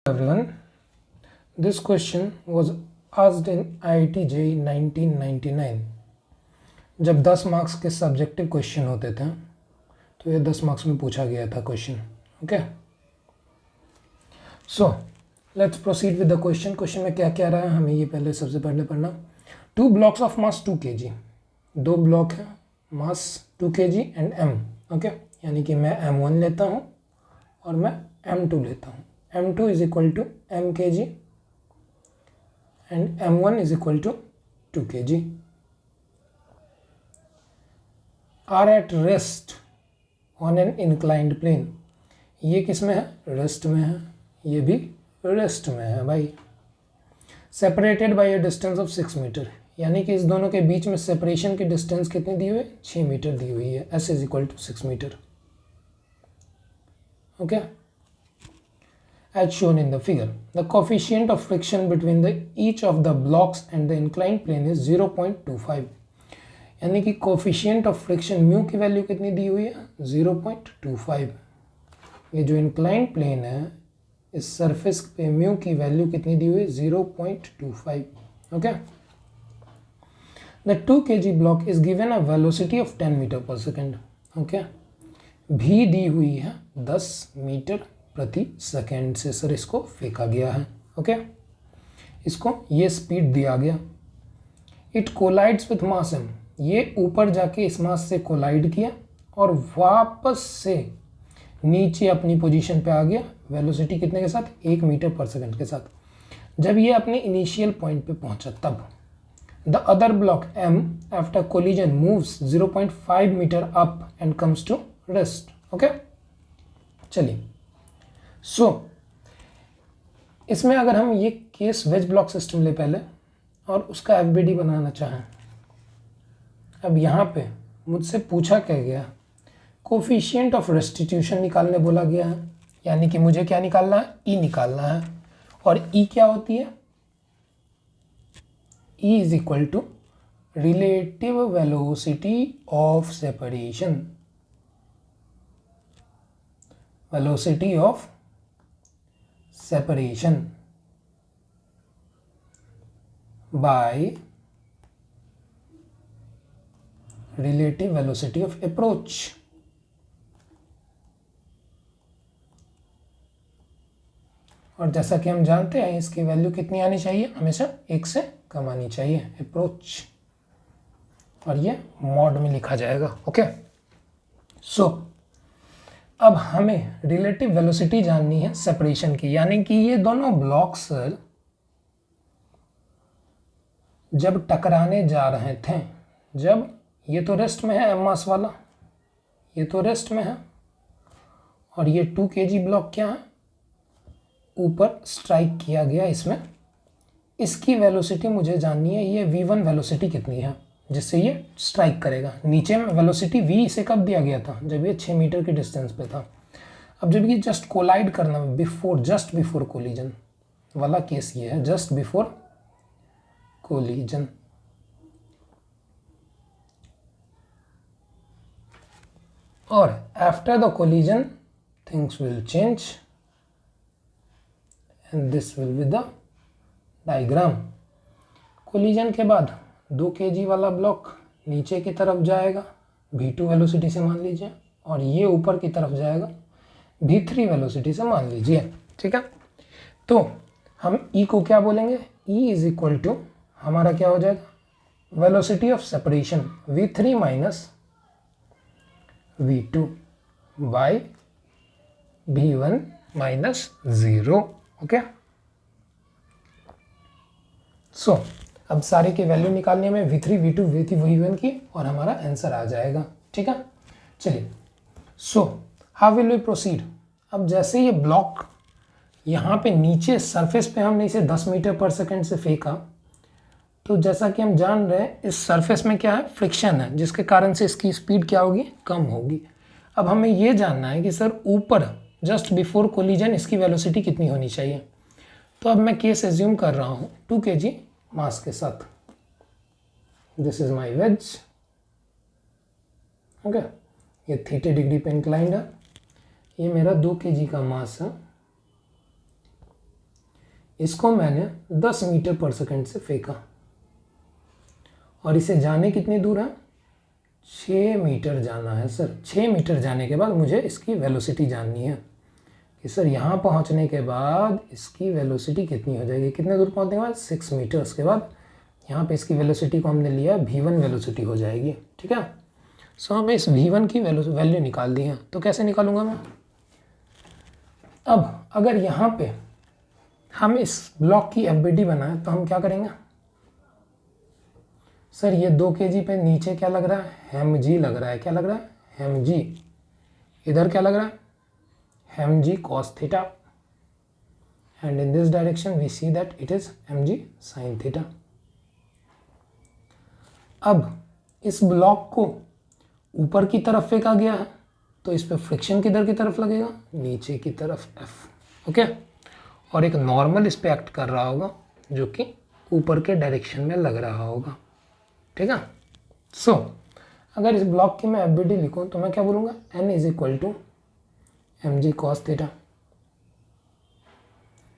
Everyone, this question was asked in IIT JEE 1999. जब 10 marks के subjective question होते थे तो ये 10 मार्क्स में पूछा गया था question. Okay, so let's proceed with the question. Question में क्या क्या रहा है हमें ये पहले सबसे पहले पढ़ना. 2 blocks of mass 2 kg. 2 block है, मास 2 kg एंड m. ओके, यानी कि मैं m1 लेता हूँ और मैं m2 लेता हूँ. m2 is equal to m kg and m1 is equal to 2 kg are at rest on an inclined plane. ये किस में है? रेस्ट में है. ये भी रेस्ट में है भाई. Separated by a distance of 6 metre, यानी कि इस दोनों के बीच में सेपरेशन की डिस्टेंस कितनी दी हुई है? 6 मीटर दी हुई है. s is equal to 6 metre. Okay, as shown in the figure. The coefficient of friction between each of the blocks and the inclined plane is 0.25. यानी कि coefficient of friction म्यू की वैल्यू कितनी दी हुई है? 0.25. ये जो inclined plane है इस सरफेस पे म्यू की वैल्यू कितनी दी हुई है? 0.25. Okay, the 2 kg block is given a velocity of 10 meter per second. Okay, भी दी हुई है 10 मीटर प्रति सेकेंड से. सर इसको फेंका गया है. ओके, इसको ये स्पीड दिया गया. It collides with mass m. ये ऊपर जाके इस मास से कोलाइड किया और वापस से नीचे अपनी पोजीशन पे आ गया. वेलोसिटी कितने के साथ? 1 मीटर पर सेकेंड के साथ. जब ये अपने इनिशियल पॉइंट पे पहुंचा तब the other block m after collision moves 0.5 metre up and comes to rest. Okay, चलिए. इसमें अगर हम ये केस वेज ब्लॉक सिस्टम ले पहले और उसका एफबीडी बनाना चाहें. अब यहाँ पे मुझसे पूछा क्या गया? कोफिशिएंट ऑफ रेस्टिट्यूशन निकालने बोला गया है, यानी कि मुझे क्या निकालना है? ई निकालना है. और ई क्या होती है? E is equal to relative velocity of separation. Velocity of separation by relative velocity of approach. और जैसा कि हम जानते हैं इसकी वैल्यू कितनी आनी चाहिए? हमेशा 1 से कम आनी चाहिए अप्रोच, और ये मॉड में लिखा जाएगा. ओके, सो अब हमें रिलेटिव वेलोसिटी जाननी है सेपरेशन की, यानी कि ये दोनों ब्लॉक्स जब टकराने जा रहे थे, जब ये तो रेस्ट में है एम मास वाला, ये तो रेस्ट में है, और ये 2 kg ब्लॉक क्या है? ऊपर स्ट्राइक किया गया इसमें. इसकी वेलोसिटी मुझे जाननी है. ये v1 वेलोसिटी कितनी है जिससे ये स्ट्राइक करेगा. नीचे में वेलोसिटी v इसे कब दिया गया था? जब ये 6 मीटर की डिस्टेंस पे था. अब जब ये जस्ट कोलाइड करना जस्ट बिफोर कोलिजन वाला केस ये है, जस्ट बिफोर कोलिजन. और after the collision things will change and this will be the diagram. Collision के बाद 2 kg वाला ब्लॉक नीचे की तरफ जाएगा v2 वेलोसिटी से मान लीजिए, और ये ऊपर की तरफ जाएगा v3 वेलोसिटी से मान लीजिए. ठीक है, तो हम E को क्या बोलेंगे? E इज इक्वल टू हमारा क्या हो जाएगा? Velocity of separation v3 minus v2 by v1 minus 0. Okay, so अब सारे की वैल्यू निकालनी है हमें v3 v2 v1 की, और हमारा आंसर आ जाएगा. ठीक है, चलिए. So how will we proceed? अब जैसे ये ब्लॉक यहाँ पे नीचे सरफेस पे हमने इसे 10 मीटर पर सेकेंड से फेंका, तो जैसा कि हम जान रहे हैं इस सरफेस में क्या है? फ्रिक्शन है, जिसके कारण से इसकी स्पीड क्या होगी? कम होगी. अब हमें ये जानना है कि सर ऊपर जस्ट बिफोर कोलिजन इसकी वेलोसिटी कितनी होनी चाहिए. तो अब मैं केस एज्यूम कर रहा हूँ 2 kg मास के साथ. This is my wedge. Okay, ये 30 डिग्री पे इंक्लाइंड है. ये मेरा 2 kg का मास है इसको मैंने 10 मीटर पर सेकंड से फेंका और इसे जाने कितनी दूर है, 6 मीटर जाना है सर। 6 मीटर जाने के बाद मुझे इसकी वेलोसिटी जाननी है कि सर यहाँ पहुँचने के बाद इसकी वेलोसिटी कितनी हो जाएगी, कितने दूर पहुँचने के बाद 6 मीटर। उसके बाद यहाँ पे इसकी वेलोसिटी को हमने लिया v1 वेलोसिटी हो जाएगी, ठीक है। सो हमें इस v1 की वैल्यू निकाल दी है। तो कैसे निकालूंगा मैं, अब अगर यहाँ पे हम इस ब्लॉक की FBD बनाएं तो हम क्या करेंगे, सर ये 2 kg पे नीचे क्या लग रहा है, mg लग रहा है। क्या लग रहा है, mg। इधर क्या लग रहा है, mg cos theta, and in this direction we see that it is mg sin theta. अब इस ब्लॉक को ऊपर की तरफ फेंका गया है तो इस पे फ्रिक्शन किधर की तरफ लगेगा, नीचे की तरफ, F, ओके। और एक नॉर्मल इस पे एक्ट कर रहा होगा जो कि ऊपर के डायरेक्शन में लग रहा होगा, ठीक है। सो अगर इस ब्लॉक की मैं FBD लिखूं तो मैं क्या बोलूँगा, N is equal to mg cos theta,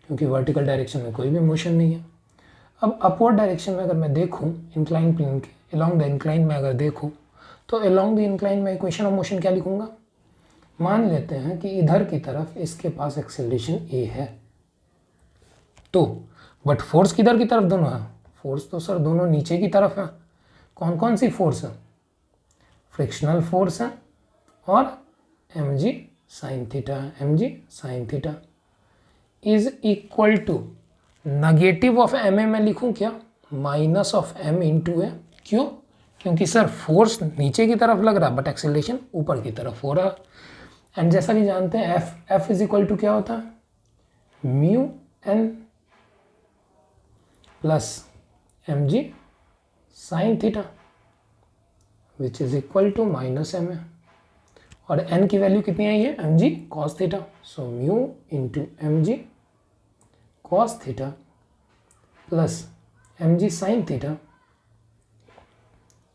क्योंकि वर्टिकल डायरेक्शन में कोई भी मोशन नहीं है। अब अपवर्ड डायरेक्शन में अगर मैं देखूं, इंक्लाइन प्लेन के अलोंग द इंक्लाइन में अगर देखूं तो अलोंग द इंक्लाइन में इक्वेशन ऑफ मोशन क्या लिखूंगा, मान लेते हैं कि इधर की तरफ इसके पास एक्सेलरेशन a है, तो बट फोर्स किधर की तरफ दोनों है, फोर्स तो सर दोनों नीचे की तरफ है। कौन कौन सी फोर्स है, फ्रिक्शनल फोर्स है और mg sin थीटा है। mg sin theta is equal to negative of ma में लिखूं क्या, minus of m into A. क्यों, क्योंकि सर फोर्स नीचे की तरफ लग रहा है बट एक्सेलरेशन ऊपर की तरफ हो रहा है। एंड जैसा कि जानते हैं f इज इक्वल टू क्या होता है, mu n plus mg sin theta which is equal to minus ma, और n की वैल्यू कितनी आई है, mg cos theta. So mu into mg cos theta plus mg sin theta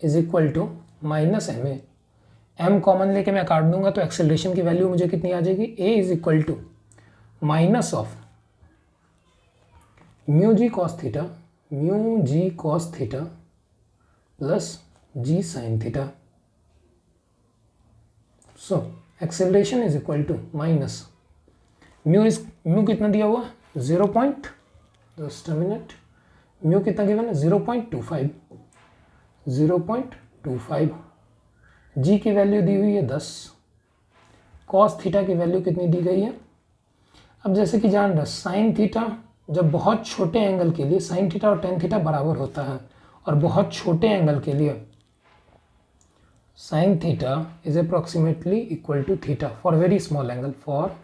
is equal to minus ma। m common लेके मैं काट दूंगा तो एक्सेलरेशन की वैल्यू मुझे कितनी आ जाएगी, a is equal to minus of mu G cos theta plus g sin theta. So acceleration is equal to minus mu कितना दिया हुआ, 0.2 म्यू कितना गिवन है, 0.25 जी की वैल्यू दी हुई है 10, कॉस थीटा की वैल्यू कितनी दी गई है। अब जैसे कि जान रहे साइन थीटा जब बहुत छोटे एंगल के लिए साइन थीटा और टेन थीटा बराबर होता है, और बहुत छोटे एंगल के लिए sine theta is approximately equal to theta for very small angle, for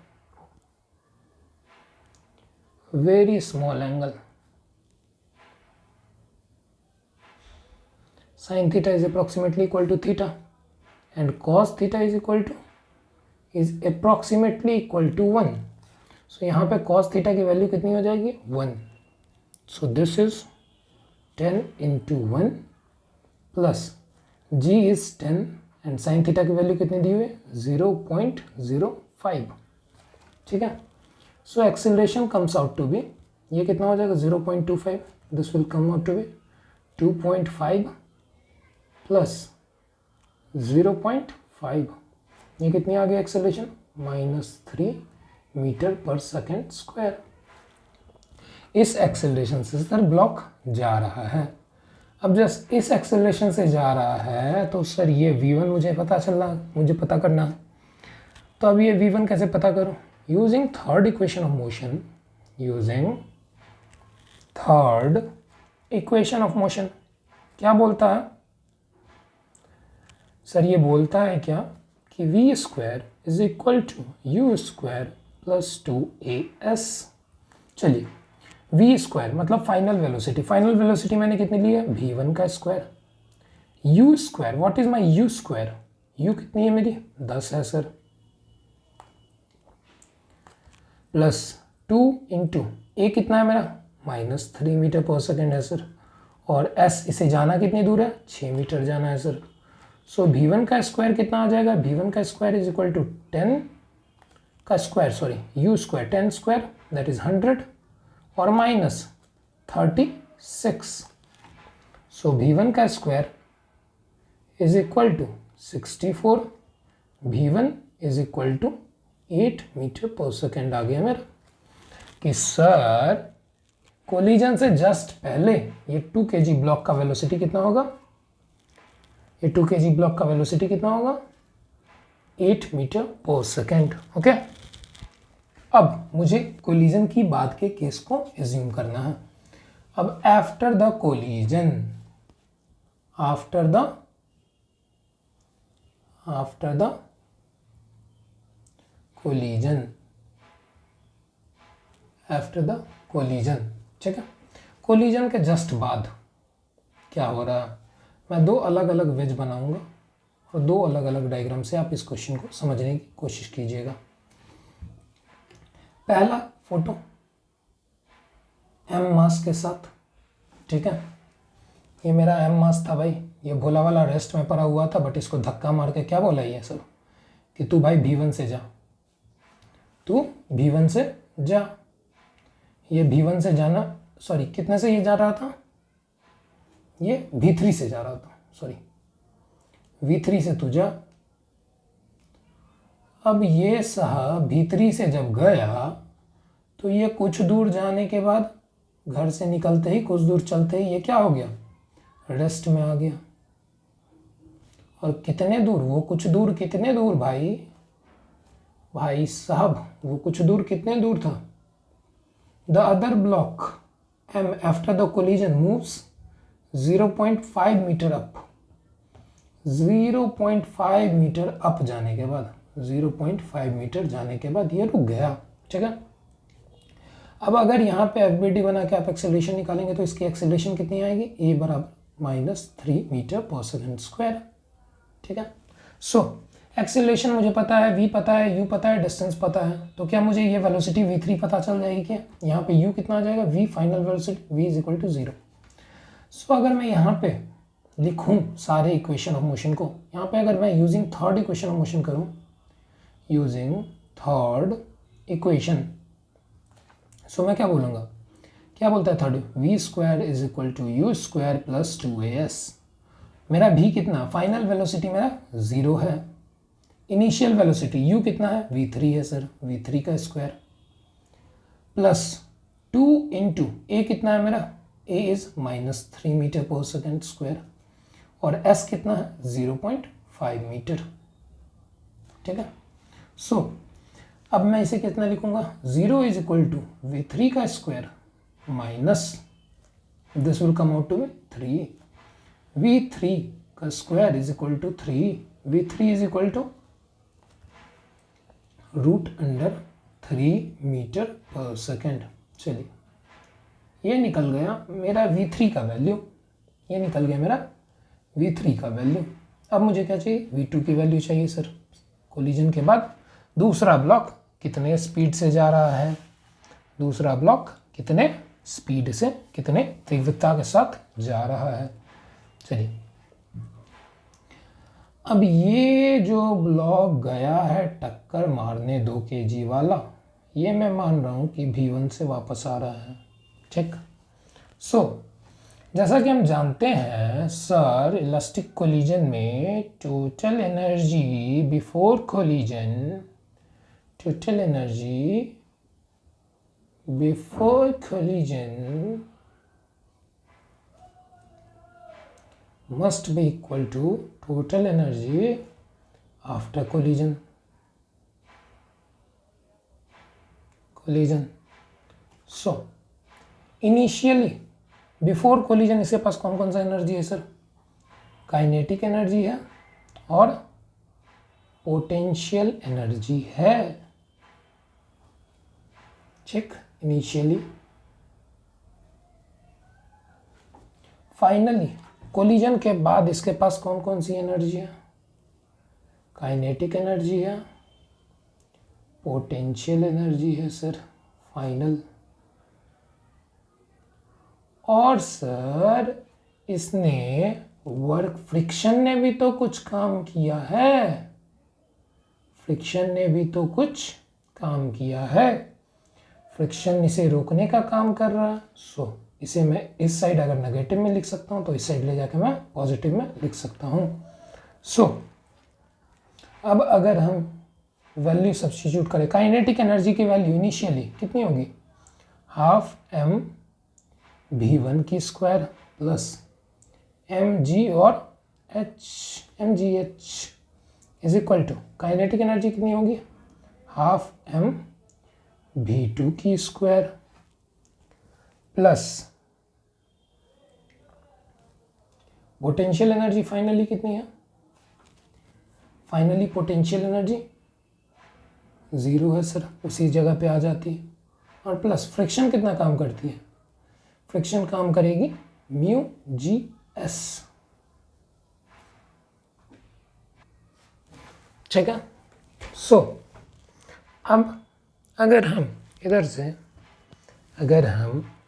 very small angle sin theta is approximately equal to theta and cos theta is approximately equal to 1. So यहाँ पे cos theta की वैल्यू कितनी हो जाएगी, 1. So this is 10 into 1 plus g is 10 and sin theta की वैल्यू कितनी दी हुई है, 0.05, ठीक है। So acceleration comes out to be, ये कितना हो जाएगा 0.25, this will come out to be 2.5 plus 0.5, ये कितनी आ गई एक्सेलरेशन, -3 मीटर पर सेकेंड स्क्वायर। इस एक्सेलरेशन से सर ब्लॉक जा रहा है। अब जस्ट इस एक्सेलरेशन से जा रहा है तो सर ये v1 मुझे पता करना है। तो अब ये v1 कैसे पता करूं, using third equation of motion, क्या बोलता है सर, ये बोलता है क्या कि v square is equal to u square plus 2as। चलिए v स्क्वायर मतलब फाइनल वेलोसिटी मैंने कितनी ली है, v1 का square. u square, what is my u square, u कितनी है मेरी 10 है सर, प्लस 2 इंटू a कितना है मेरा -3 मीटर पर सेकेंड है सर, और s इसे जाना कितनी दूर है, 6 मीटर जाना है सर। सो v1 का स्क्वायर कितना आ जाएगा, v1 का स्क्वायर इज इक्वल टू 10 का square, sorry u square 10 square that is 100, और माइनस 36। सो v1 का square is equal to 64, v1 is equal to 8 metre पर सेकेंड आ गया मेरा। कि सर कोलिजन से जस्ट पहले ये 2 kg ब्लॉक का वेलोसिटी कितना होगा, ये 2 kg ब्लॉक का वेलोसिटी कितना होगा, 8 मीटर पर सेकेंड। ओके, अब मुझे कोलिजन की बाद के केस को एज्यूम करना है। अब after the collision, after the collision, after the collision, ठीक है। कोलिजन के जस्ट बाद क्या हो रहा है, मैं 2 अलग अलग वेज बनाऊंगा और 2 अलग अलग डायग्राम से आप इस क्वेश्चन को समझने की कोशिश कीजिएगा। पहला फोटो एम मास के साथ, ठीक है। ये मेरा एम मास था भाई, ये भोला वाला रेस्ट में पड़ा हुआ था, बट इसको धक्का मार के क्या बोला ये सब कि तू भाई v1 से जा, तू v1 से जा। ये v1 से जाना, सॉरी कितने से ये जा रहा था, ये v3 से जा रहा था, सॉरी v3 से तू जा। अब ये साहब v3 से जब गया तो ये कुछ दूर जाने के बाद, घर से निकलते ही कुछ दूर चलते ही ये क्या हो गया, रेस्ट में आ गया। और कितने दूर, वो कुछ दूर कितने दूर भाई साहब, वो कुछ दूर कितने दूर था, the other block M after the collision moves 0.5 metre up, 0.5 metre up जाने के बाद, 0.5 मीटर जाने के बाद ये रुक गया, ठीक है। अब अगर यहाँ पे एफबीडी बना के आप एक्सेलरेशन निकालेंगे तो इसकी एक्सेलरेशन कितनी आएगी, ए बराबर -3 मीटर पर सेकेंड स्क्वायर, ठीक है। सो एक्सेलरेशन मुझे पता है, v पता है, u पता है, डिस्टेंस पता है, तो क्या मुझे ये वेलोसिटी v3 पता चल जाएगी क्या, यहाँ पे u कितना आ जाएगा, v final velocity v is equal to 0। So अगर मैं यहाँ पे लिखूँ सारे इक्वेशन ऑफ मोशन को, यहाँ पे अगर मैं using third equation of motion करूँ, यूजिंग थर्ड इक्वेशन, सो मैं क्या बोलूँगा, क्या बोलता है third, v square is equal to u square plus 2as। मेरा v कितना, फाइनल वेलोसिटी मेरा 0 है, इनिशियल वेलोसिटी u कितना है, v3 है सर, v3 का स्क्वायर प्लस 2 इंटू a कितना है मेरा, a इज -3 मीटर पर सेकेंड स्क्वायर और s कितना है 0.5 मीटर, ठीक है। सो अब मैं इसे कितना लिखूंगा, 0 इज इक्वल टू v3 का square minus this will come out to 3, v3 का square is equal to 3, v3 is equal to √3 metre पर सेकेंड। चलिए ये निकल गया मेरा v3 का वैल्यू, ये निकल गया मेरा v3 का वैल्यू। अब मुझे क्या चाहिए, v2 की वैल्यू चाहिए सर। कोलिजन के बाद दूसरा ब्लॉक कितने स्पीड से जा रहा है, दूसरा ब्लॉक कितने स्पीड से, कितने तीव्रता के साथ जा रहा है। चलिए अब ये जो ब्लॉक गया है टक्कर मारने 2 kg वाला, ये मैं मान रहा हूँ कि v1 से वापस आ रहा है, ठीक। सो जैसा कि हम जानते हैं सर, इलास्टिक कोलिजन में total energy before collision, total energy before collision must be equal to total energy after collision. So initially before collision इसके पास कौन कौन सा एनर्जी है सर, काइनेटिक एनर्जी है और पोटेंशियल एनर्जी है, ठीक। इनिशियली फाइनली कोलिजन के बाद इसके पास कौन कौन सी एनर्जी है, काइनेटिक एनर्जी है, पोटेंशियल एनर्जी है सर फाइनल, और सर इसने वर्क, फ्रिक्शन ने भी तो कुछ काम किया है, फ्रिक्शन ने भी तो कुछ काम किया है। फ्रिक्शन इसे रोकने का काम कर रहा है। सो इसे मैं इस साइड अगर नेगेटिव में लिख सकता हूँ तो इस साइड ले जाकर मैं पॉजिटिव में लिख सकता हूँ। सो अब अगर हम वैल्यू सब्स्टिट्यूट करें, काइनेटिक एनर्जी की वैल्यू इनिशियली कितनी होगी, हाफ एम v1 की स्क्वायर प्लस एम जी और H M G H is equal to, kinetic energy कितनी होगी, हाफ एम v2 की square plus potential energy finally कितनी है, फाइनली पोटेंशियल एनर्जी 0 है सर, उसी जगह पे आ जाती है। और प्लस फ्रिक्शन कितना काम करती है, फ्रिक्शन काम करेगी म्यू जी एस। ठीक है। सो अब अगर हम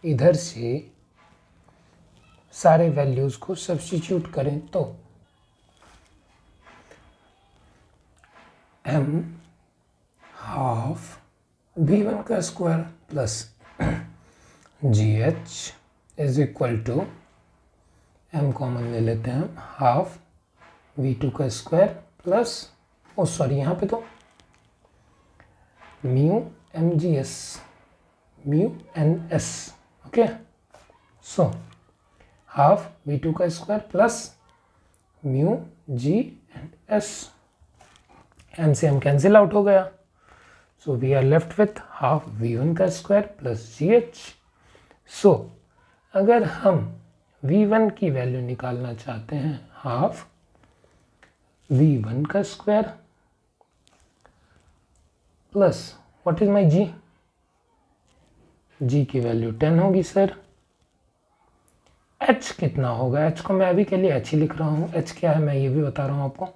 इधर से सारे वैल्यूज को सब्स्टिट्यूट करें तो m हाफ v1 का square plus ji H is equal to, m common ले लेते हैं, हाफ v2 का स्क्वायर प्लस, ओ सॉरी यहाँ पे तो mu m g s, mu n s. Okay, so half v2 का square plus mu g and s, m से m cancel out हो गया। So we are left with half v1 का square plus जी h. So अगर हम v1 की value निकालना चाहते हैं, हाफ v1 का square plus what is my G, G की वैल्यू 10 होगी सर। h कितना होगा, h को मैं अभी के लिए h ही लिख रहा हूँ, h क्या है मैं ये भी बता रहा हूँ आपको।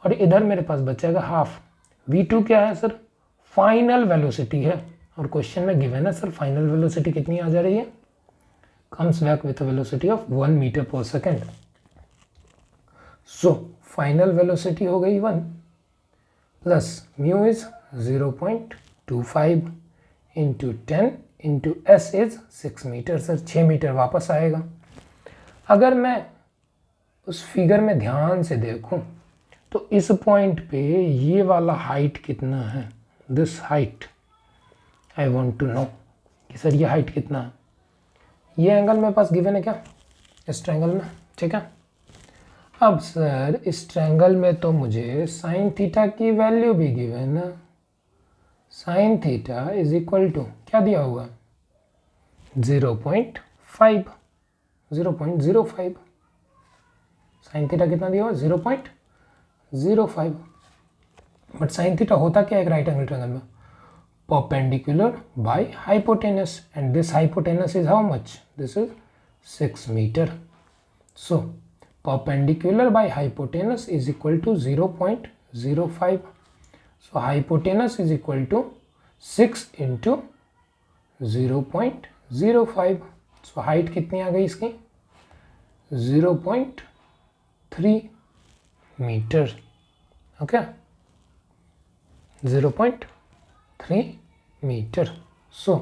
और इधर मेरे पास बचेगा हाफ, v2 क्या है सर, फाइनल वेलोसिटी है, और क्वेश्चन में गिवन है सर फाइनल वेलोसिटी कितनी आ जा रही है, comes back with velocity of 1 meter पर सेकेंड। सो फाइनल वेलोसिटी हो गई 1 plus mu is 0.25 into 10 into s is 6 meter sir, 6 meter वापस आएगा। अगर मैं उस फिगर में ध्यान से देखूं तो इस पॉइंट पे ये वाला हाइट कितना है, this height I want to know कि सर ये हाइट कितना है। ये एंगल मेरे पास गिवन है क्या, इस ट्रायंगल में, ठीक है। अब सर इस ट्रायंगल में तो मुझे साइन थीटा की वैल्यू भी गिवन है, sine theta is equal to क्या दिया होगा, 0.5, 0.05। साइन थीटा कितना दिया हुआ, 0.05। बट साइन थीटा होता क्या है एक राइट एंगल ट्रायंगल में, perpendicular by hypotenuse, and this hypotenuse is how much, this is 6 meter. So perpendicular by hypotenuse is equal to 0.05। So hypotenuse is equal to 6 into 0.05। So height कितनी आ गई इसकी, 0.3 meter. Okay, 0.3 meter. So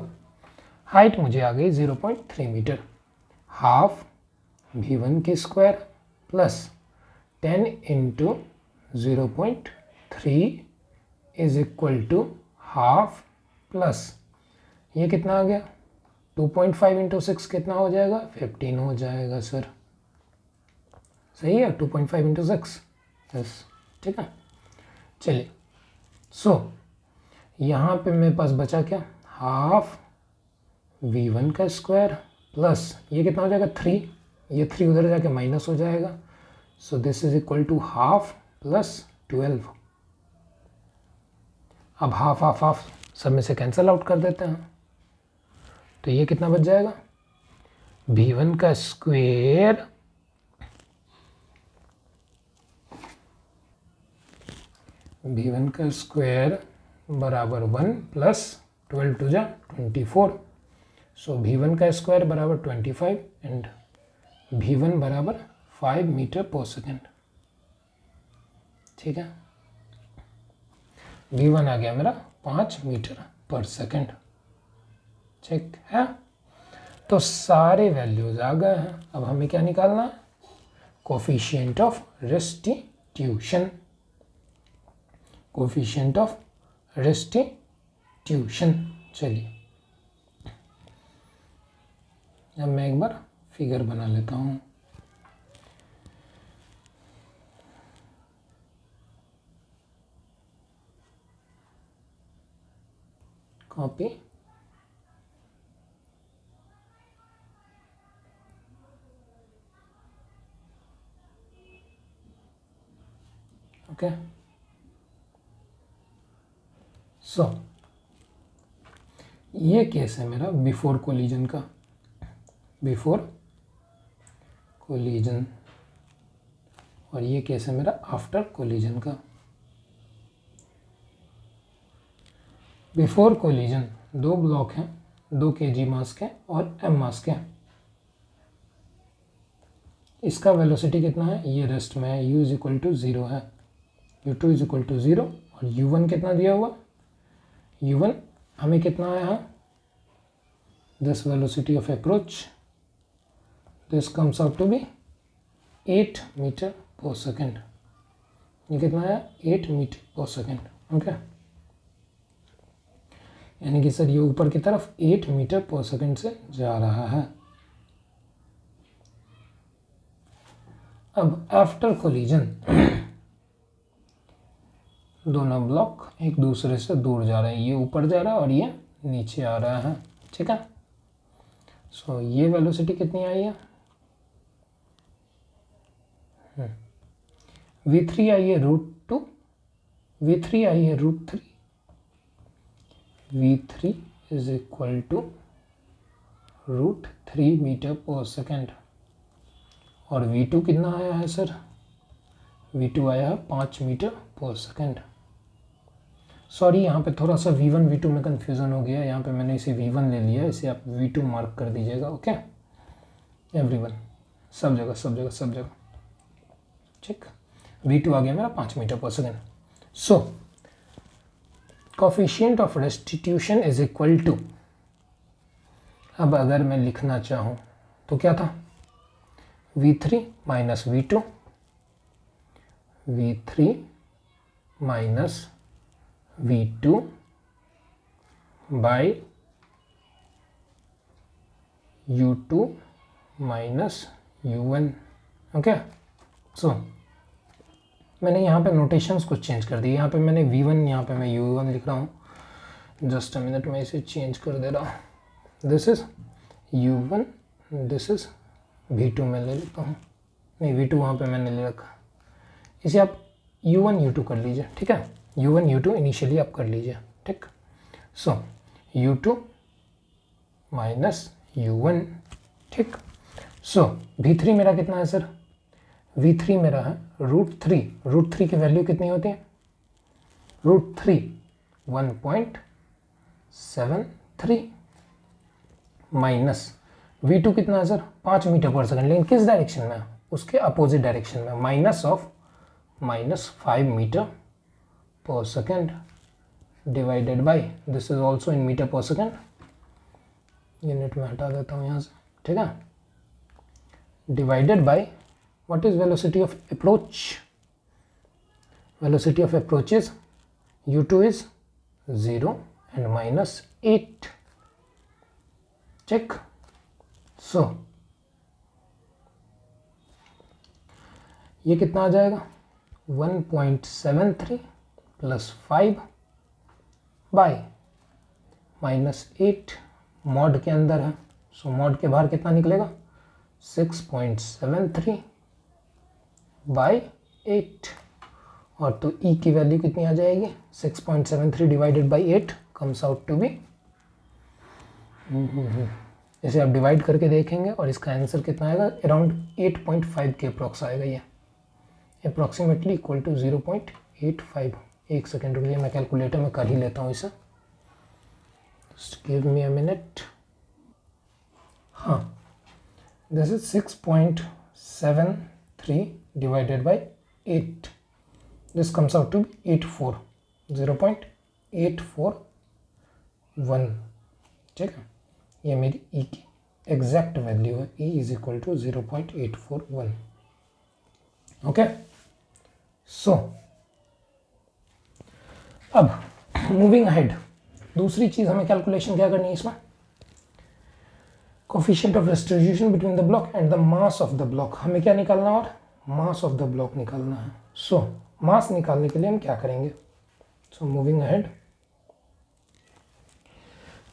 height मुझे आ गई 0.3 meter. Half v1 की square plus 10 into 0.3 is equal to half plus ये कितना आ गया, 2.5 इंटू 6 कितना हो जाएगा, 15 हो जाएगा सर, सही है, 2.5 इंटू 6, यस, ठीक है। चलिए, सो यहाँ पे मेरे पास बचा क्या, हाफ v1 का स्क्वायर प्लस ये कितना हो जाएगा 3, ये 3 उधर जाके माइनस हो जाएगा। So this is equal to half plus 12। अब हाफ हाफ हाफ सब में से कैंसल आउट कर देते हैं, तो ये कितना बच जाएगा, v1 का स्क्वायर v1 का स्क्वायर बराबर 1 प्लस 12 टू जा 24। सो v1 का स्क्वायर बराबर 25 एंड v1 बराबर 5 मीटर पर सेकेंड, ठीक है। v1 आ गया मेरा 5 मीटर पर सेकेंड। चेक है। तो सारे वैल्यूज आ गए हैं। अब हमें क्या निकालना है? Coefficient of restitution. Coefficient of restitution. चलिए अब मैं एक बार फिगर बना लेता हूँ। Copy, okay. सो ये केस है मेरा बिफोर कोलिजन का, बिफोर कोलिजन, और ये केस है मेरा आफ्टर कोलिजन का। बिफोर कोलिजन दो ब्लॉक हैं, 2 kg मास के और m मास के। इसका वेलोसिटी कितना है? ये रेस्ट में है, u इज इक्वल टू 0 है, u2 इज इक्वल टू 0, और u1 कितना दिया हुआ? u1 हमें कितना आया है? This velocity of approach, this comes out to be 8 metre पर सेकेंड। ये कितना आया? 8 मीटर पर सेकेंड, ओके। यानी कि सर ये ऊपर की तरफ 8 मीटर पर सेकेंड से जा रहा है। अब आफ्टर कोलिजन दोनों ब्लॉक एक दूसरे से दूर जा रहे हैं, ये ऊपर जा रहा है और ये नीचे आ रहा है, ठीक है। सो ये वेलोसिटी कितनी आई है? v3 आई है √2, v3 आई है √3, v3 is equal to √3 metre पर सेकेंड। और v2 कितना आया है सर? v2 आया है 5 मीटर पर सेकेंड। सॉरी, यहाँ पे थोड़ा सा v1 v2 में कन्फ्यूज़न हो गया, यहाँ पे मैंने इसे v1 ले लिया, इसे आप v2 मार्क कर दीजिएगा, ओके एवरीवन, सब जगह सब जगह सब जगह, ठीक। v2 आ गया मेरा 5 मीटर पर second. So coefficient of restitution is equal to, अब अगर मैं लिखना चाहूँ तो क्या था? v3 minus v2, v3 minus v2 by u2 minus u1, okay. So मैंने यहाँ पे नोटेशंस कुछ चेंज कर दिए, यहाँ पे मैंने v1, यहाँ पे मैं u1 लिख रहा हूँ। जस्ट अ मिनट, मैं इसे चेंज कर दे रहा हूँ। This is u1, this is v2 में ले लेता हूँ, नहीं v2 वहाँ पे मैंने ले रखा, इसे आप u1 u2 कर लीजिए, ठीक है। u1 u2 इनिशियली आप कर लीजिए, ठीक। सो u2 माइनस u1, ठीक। सो v3 मेरा कितना है सर? v3 मेरा है √3, √3 की वैल्यू कितनी होती है? √3 1.73 माइनस v2 कितना है सर? 5 मीटर पर सेकेंड, लेकिन किस डायरेक्शन में? उसके अपोजिट डायरेक्शन में, माइनस ऑफ -5 मीटर पर second divided by, this is also in meter पर सेकेंड, यूनिट में हटा देता हूँ यहाँ से, ठीक है, divided by what is velocity of approach? Velocity of approach is u2 is 0 and -8, check. So ये कितना आ जाएगा? 1.73 प्लस 5 बाय -8, मॉड के अंदर है, सो मॉड के बाहर कितना निकलेगा? 6.73 बाई 8, और तो ई की वैल्यू कितनी आ जाएगी? 6.73 divided by 8 comes out to be, इसे आप डिवाइड करके देखेंगे और इसका आंसर कितना आएगा? अराउंड 8.5 के अप्रॉक्स आएगा, ये अप्रॉक्सीमेटली इक्वल टू 0.85। एक सेकेंड रुकिए, मैं कैलकुलेटर में कर ही लेता हूँ इसे, गिव मी अ मिनट। हाँ, this is 6.73 divided by 8, this comes out to be 84, 0.841, ठीक है। ये मेरी ई की एग्जैक्ट वैल्यू है, E is equal to 0.841। Okay, so अब मूविंग अहेड, दूसरी चीज हमें कैलकुलेशन क्या करनी है इसमें, coefficient of distribution between the block and the mass of the block. हमें क्या निकालना है, और मास ऑफ द ब्लॉक निकालना है। सो मास निकालने के लिए हम क्या करेंगे, सो मूविंग अहेड,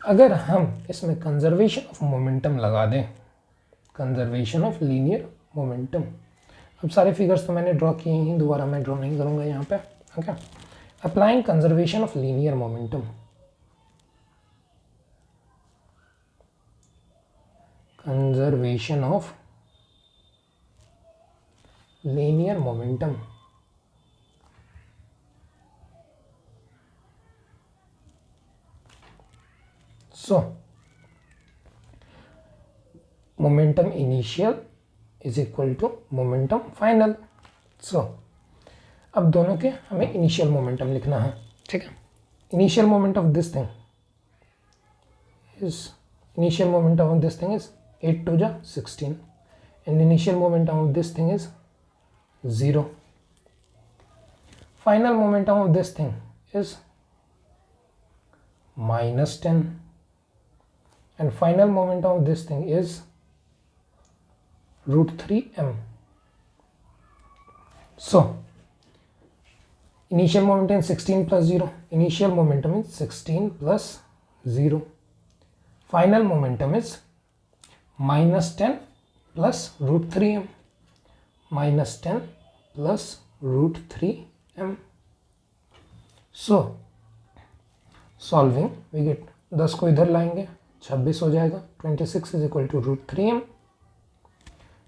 अगर हम इसमें कंजर्वेशन ऑफ मोमेंटम लगा दें, कंजर्वेशन ऑफ लीनियर मोमेंटम, अब सारे फिगर्स तो मैंने ड्रॉ किए हैं, दोबारा मैं ड्रॉ नहीं करूंगा यहाँ पे। Okay, applying conservation of linear momentum, conservation of linear momentum, so momentum initial is equal to momentum final. So अब दोनों के हमें इनिशियल मोमेंटम लिखना है, ठीक है। Initial moment of this thing is, initial momentum of this thing is 8 to the 16 and initial momentum of this thing is 0. Final momentum of this thing is minus 10 and final momentum of this thing is root 3m. So initial momentum is 16 plus 0, initial momentum is 16 plus 0, final momentum is minus 10 plus root 3m, minus 10 plus root 3m. So solving we get 10 को इधर लाएंगे 26 हो जाएगा, 26 is equal to root 3m,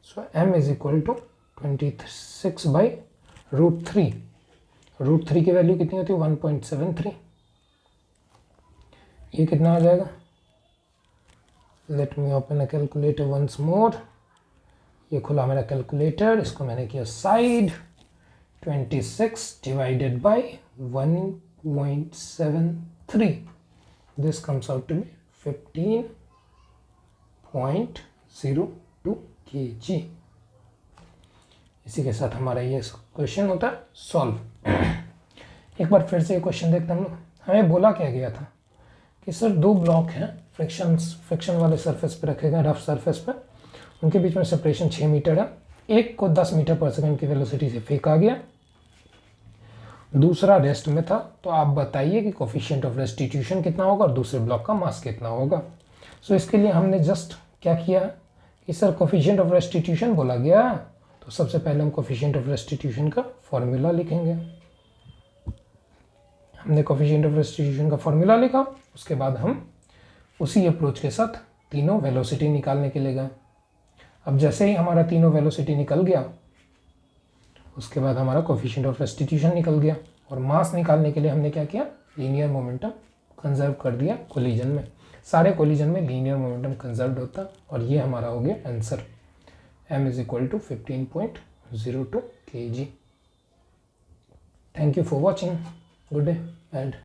so m is equal to 26 by root 3, root 3 की वैल्यू कितनी होती है 1.73, ये कितना आ जाएगा, let me open a calculator once more, ये खुला मेरा कैलकुलेटर, इसको मैंने किया side, 26 divided by 1.73, this comes out to be 15.02 kg। इसी के साथ हमारा ये क्वेश्चन होता है सॉल्व। एक बार फिर से ये क्वेश्चन देखते हम लोग, हमें बोला क्या गया था कि सर दो ब्लॉक हैं, फ्रिक्शन वाले सरफेस पे रखे गए, रफ सरफेस पे, उनके बीच में सेपरेशन 6 मीटर है, एक को 10 मीटर पर सेकंड की वेलोसिटी से फेंका गया, दूसरा रेस्ट में था, तो आप बताइए कि कोफिशिएंट ऑफ रेस्टिट्यूशन कितना होगा और दूसरे ब्लॉक का मास कितना होगा। सो इसके लिए हमने जस्ट क्या किया कि सर कोफिशिएंट ऑफ रेस्टिट्यूशन बोला गया, तो सबसे पहले हम कोफिशिएंट ऑफ रेस्टिट्यूशन का फॉर्मूला लिखेंगे। हमने कोफिशिएंट ऑफ रेस्टिट्यूशन का फॉर्मूला लिखा, उसके बाद हम उसी अप्रोच के साथ तीनों वेलोसिटी निकालने के लिए गए। अब जैसे ही हमारा तीनों वेलोसिटी निकल गया, उसके बाद हमारा कोफिशिएंट ऑफ रेस्टिट्यूशन निकल गया, और मास निकालने के लिए हमने क्या किया, लीनियर मोमेंटम कंजर्व कर दिया कोलिजन में। सारे कोलिजन में लीनियर मोमेंटम कंजर्व होता, और ये हमारा हो गया answer, m is equal to 15.02 kg। Thank you for watching, good day and